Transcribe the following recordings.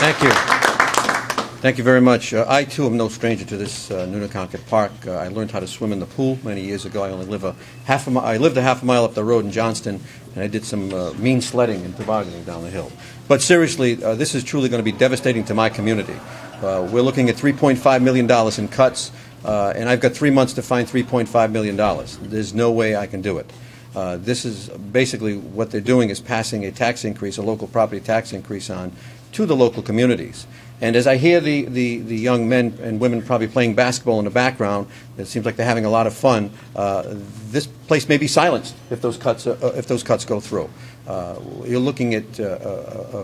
Thank you. Thank you very much. I, too, am no stranger to this Nunnakonket Park. I learned how to swim in the pool many years ago. I only live I lived a half a mile up the road in Johnston, and I did some mean sledding and tobogganing down the hill. But seriously, this is truly going to be devastating to my community. We're looking at $3.5 million in cuts, and I've got 3 months to find $3.5 million. There's no way I can do it. This is basically what they're doing is passing a tax increase, a local property tax increase on to the local communities. And as I hear the young men and women probably playing basketball in the background, it seems like they're having a lot of fun. This place may be silenced if those cuts go through. You're looking at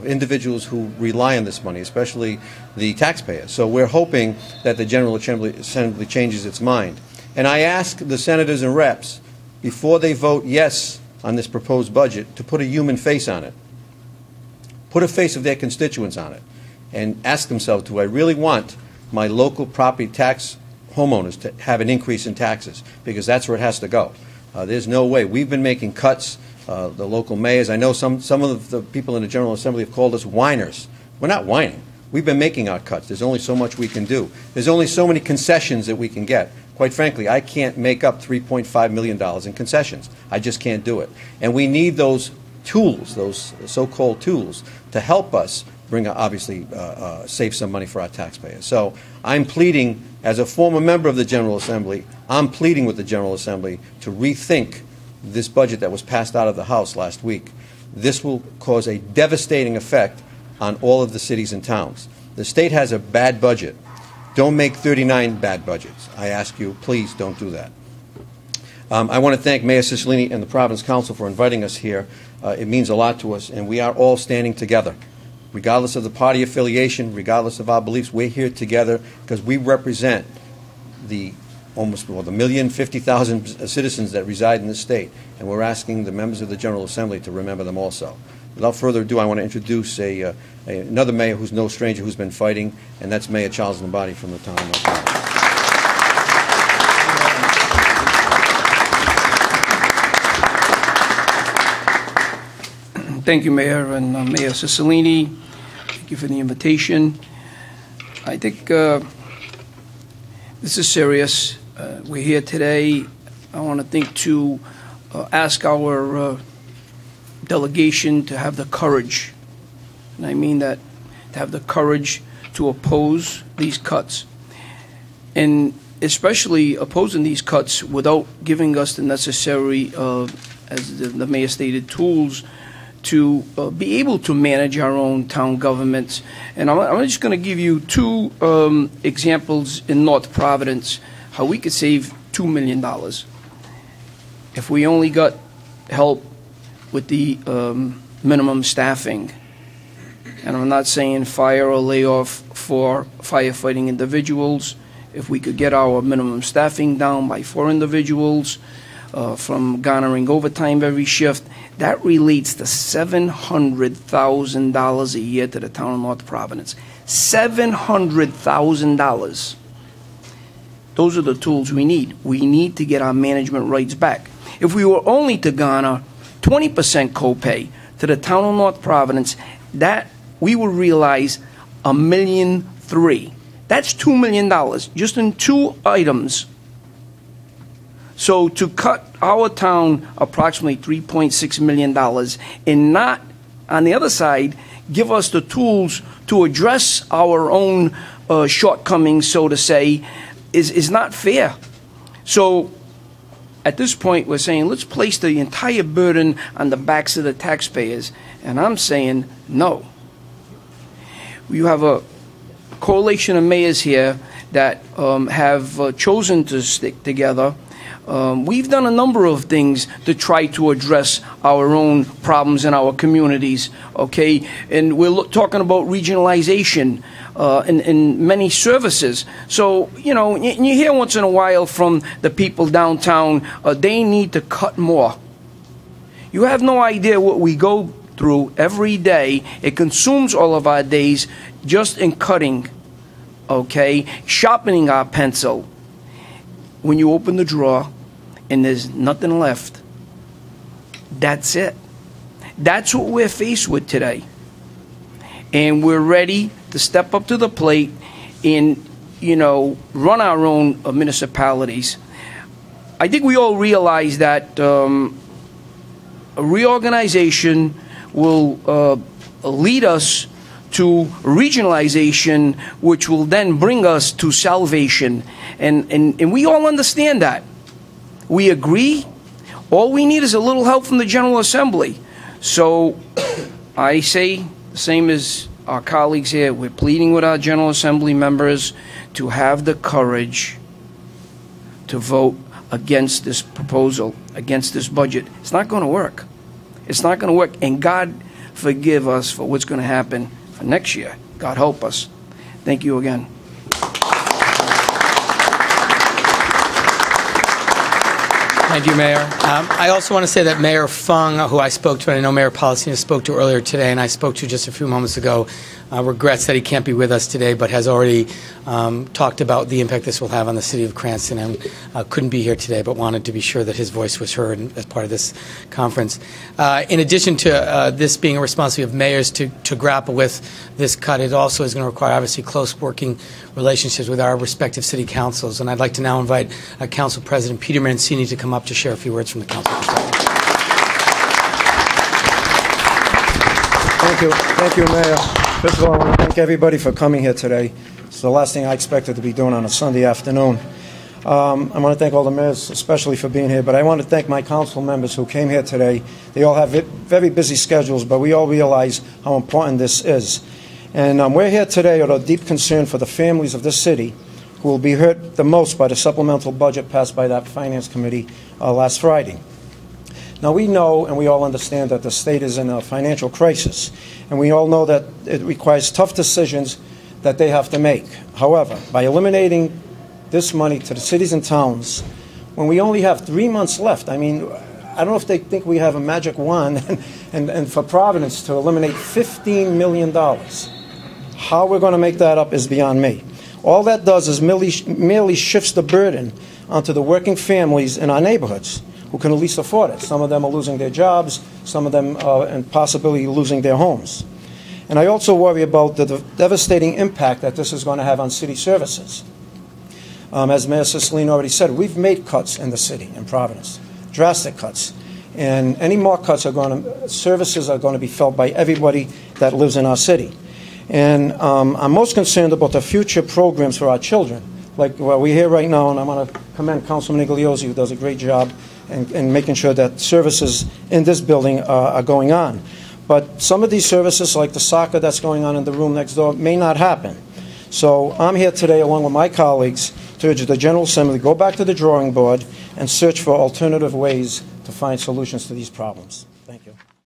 individuals who rely on this money, especially the taxpayers. So we're hoping that the General Assembly changes its mind. And I ask the senators and reps, before they vote yes on this proposed budget, to put a human face on it. Put a face of their constituents on it. And ask themselves, do I really want my local property tax homeowners to have an increase in taxes? Because that's where it has to go. There's no way. We've been making cuts. The local mayors, I know some of the people in the General Assembly have called us whiners. We're not whining. We've been making our cuts. There's only so much we can do. There's only so many concessions that we can get. Quite frankly, I can't make up $3.5 million in concessions. I just can't do it. And we need those tools, those so-called tools, to help us bring, obviously, save some money for our taxpayers. So I'm pleading, as a former member of the General Assembly, I'm pleading with the General Assembly to rethink this budget that was passed out of the House last week. This will cause a devastating effect on all of the cities and towns. The state has a bad budget. Don't make 39 bad budgets. I ask you, please don't do that. I want to thank Mayor Cicilline and the Providence Council for inviting us here. It means a lot to us, and we are all standing together. Regardless of the party affiliation, regardless of our beliefs, we're here together because we represent the almost, well, the 1,050,000 citizens that reside in this state, and we're asking the members of the General Assembly to remember them also. Without further ado, I want to introduce another mayor who's no stranger, who's been fighting, and that's Mayor Charles Lombardi from the town of McKee. Thank you, Mayor, and Mayor Cicilline. Thank you for the invitation. I think this is serious. We're here today. I want to ask our delegation to have the courage, and I mean that, to have the courage to oppose these cuts, and especially opposing these cuts without giving us the necessary, as the mayor stated, tools to be able to manage our own town governments. And I'm just going to give you two examples in North Providence, how we could save $2 million if we only got help with the minimum staffing. And I'm not saying fire or layoff for firefighting individuals. If we could get our minimum staffing down by 4 individuals, from garnering overtime every shift, that relates to $700,000 a year to the town of North Providence. $700,000. Those are the tools we need. We need to get our management rights back. If we were only to garner 20% copay to the town of North Providence, that we would realize $1.3 million. That's $2 million just in 2 items. So to cut our town approximately $3.6 million and not, on the other side, give us the tools to address our own shortcomings, so to say, is not fair. So at this point, we're saying, let's place the entire burden on the backs of the taxpayers. And I'm saying, no. You have a coalition of mayors here that have chosen to stick together. We've done a number of things to try to address our own problems in our communities, okay? And we're talking about regionalization in many services. So, you know, you hear once in a while from the people downtown, they need to cut more. You have no idea what we go through every day. It consumes all of our days just in cutting, okay? Sharpening our pencil. When you open the drawer and there's nothing left, that's it. That's what we're faced with today. And we're ready to step up to the plate and, run our own municipalities. I think we all realize that a reorganization will lead us to regionalization, which will then bring us to salvation. And we all understand that. We agree. All we need is a little help from the General Assembly. So I say, the same as our colleagues here, we're pleading with our General Assembly members to have the courage to vote against this proposal, against this budget. It's not going to work. It's not going to work. And God forgive us for what's going to happen for next year. God help us. Thank you again. Thank you, Mayor. I also want to say that Mayor Fung, who I spoke to, and I know Mayor Polisena spoke to earlier today, and I spoke to just a few moments ago, regrets that he can't be with us today, but has already talked about the impact this will have on the city of Cranston, and couldn't be here today, but wanted to be sure that his voice was heard as part of this conference. In addition to this being a responsibility of mayors to grapple with this cut, it also is going to require, obviously, close working relationships with our respective city councils. And I'd like to now invite Council President Peter Mancini to come up to share a few words from the council perspective. Thank you, Mayor. First of all, I want to thank everybody for coming here today. It's the last thing I expected to be doing on a Sunday afternoon. I want to thank all the mayors, especially for being here, but I want to thank my council members who came here today. They all have very busy schedules, but we all realize how important this is. And we're here today out of deep concern for the families of this city who will be hurt the most by the supplemental budget passed by that Finance Committee last Friday. Now, we know and we all understand that the state is in a financial crisis, and we all know that it requires tough decisions that they have to make. However, by eliminating this money to the cities and towns, when we only have 3 months left, I mean, I don't know if they think we have a magic wand and for Providence to eliminate $15 million. How we're going to make that up is beyond me. All that does is merely shifts the burden onto the working families in our neighborhoods who can at least afford it. Some of them are losing their jobs, some of them are and possibly losing their homes. And I also worry about the devastating impact that this is going to have on city services. As Mayor Cicilline already said, we've made cuts in the city, in Providence, drastic cuts. And any more cuts services are going to be felt by everybody that lives in our city. And I'm most concerned about the future programs for our children. Like what we hear right now, and I want to commend Councilman Igliozzi, who does a great job in making sure that services in this building are going on. But some of these services, like the soccer that's going on in the room next door, may not happen. So I'm here today, along with my colleagues, to urge the General Assembly to go back to the drawing board and search for alternative ways to find solutions to these problems.